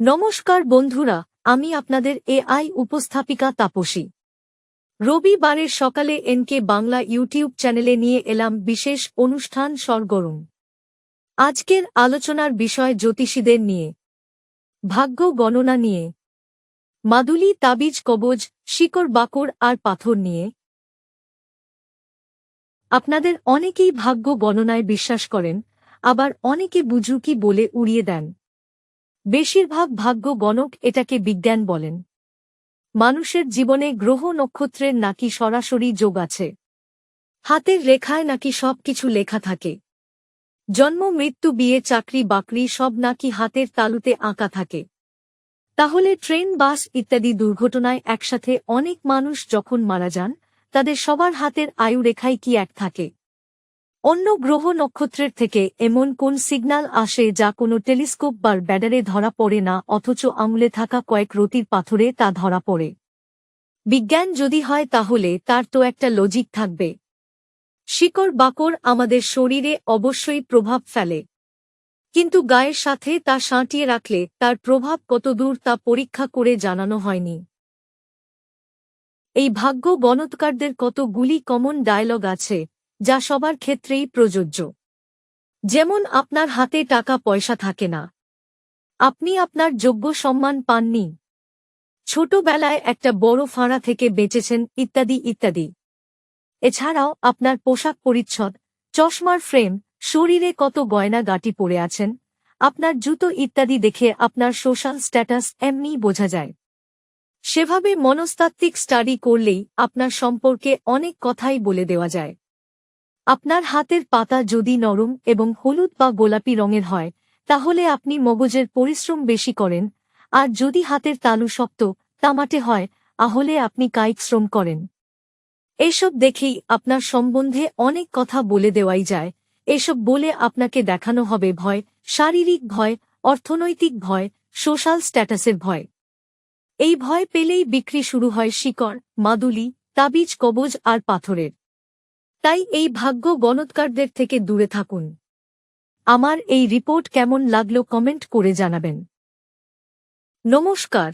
নমস্কার বন্ধুরা, আমি আপনাদের এআই উপস্থাপিকা তাপসী। রবিবারের সকালে এনকে বাংলা ইউটিউব চ্যানেলে নিয়ে এলাম বিশেষ অনুষ্ঠান সরগরম। আজকের আলোচনার বিষয় জ্যোতিষীদের নিয়ে, ভাগ্য গণনা নিয়ে, মাদুলি, তাবিজ, কবজ, শিকড় বাকড় আর পাথর নিয়ে। আপনাদের অনেকেই ভাগ্য গণনায় বিশ্বাস করেন, আবার অনেকে বুজরুকি বলে উড়িয়ে দেন। বেশিরভাগ ভাগ্য গণক এটাকে বিজ্ঞান বলেন। মানুষের জীবনে গ্রহ নক্ষত্রের নাকি সরাসরি যোগ আছে, হাতের রেখায় নাকি সবকিছু লেখা থাকে, জন্ম মৃত্যু বিয়ে চাকরি বাকরি সব নাকি হাতের তালুতে আঁকা থাকে। তাহলে ট্রেন, বাস ইত্যাদি দুর্ঘটনায় একসাথে অনেক মানুষ যখন মারা যান, তাদের সবার হাতের আয়ু রেখায় কি এক থাকে? অন্য গ্রহ নক্ষত্রের থেকে এমন কোন সিগন্যাল আসে যা কোনো টেলিস্কোপ বা ব্যাডারে ধরা পড়ে না, অথচ আঙুলে থাকা কয়েক রতির পাথরে তা ধরা পড়ে? বিজ্ঞান যদি হয় তাহলে তার তো একটা লজিক থাকবে। শিকড় বাকড় আমাদের শরীরে অবশ্যই প্রভাব ফেলে, কিন্তু গায়ের সাথে তা সাঁটিয়ে রাখলে তার প্রভাব কতদূর তা পরীক্ষা করে জানানো হয়নি। এই ভাগ্য গণৎকারদের কতগুলি কমন ডায়লগ আছে যা সবার ক্ষেত্রেই প্রযোজ্য। যেমন, আপনার হাতে টাকা পয়সা থাকে না, আপনি আপনার যোগ্য সম্মান পাননি, ছোটবেলায় একটা বড় ফাঁড়া থেকে বেঁচেছেন, ইত্যাদি ইত্যাদি। এছাড়াও আপনার পোশাক পরিচ্ছদ, চশমার ফ্রেম, শরীরে কত গয়না গাঁটি পরে আছেন, আপনার জুতো ইত্যাদি দেখে আপনার সোশ্যাল স্ট্যাটাস এমনিই বোঝা যায়। সেভাবে মনস্তাত্ত্বিক স্টাডি করলেই আপনার সম্পর্কে অনেক কথাই বলে দেওয়া যায়। আপনার হাতের পাতা যদি নরম এবং হলুদ বা গোলাপি রঙের হয়, তাহলে আপনি মগজের পরিশ্রম বেশি করেন, আর যদি হাতের তালু শক্ত, তামাটে হয়, তাহলে আপনি কায়িক শ্রম করেন। এসব দেখেই আপনার সম্বন্ধে অনেক কথা বলে দেওয়াই যায়। এসব বলে আপনাকে দেখানো হবে ভয়, শারীরিক ভয়, অর্থনৈতিক ভয়, সোশ্যাল স্ট্যাটাসের ভয়। এই ভয় পেলেই বিক্রি শুরু হয় শিকড়, মাদুলি, তাবিজ, কবজ আর পাথরের। তাই এই ভাগ্য গণৎকারদের থেকে দূরে থাকুন। আমার এই রিপোর্ট কেমন লাগলো কমেন্ট করে জানাবেন। নমস্কার।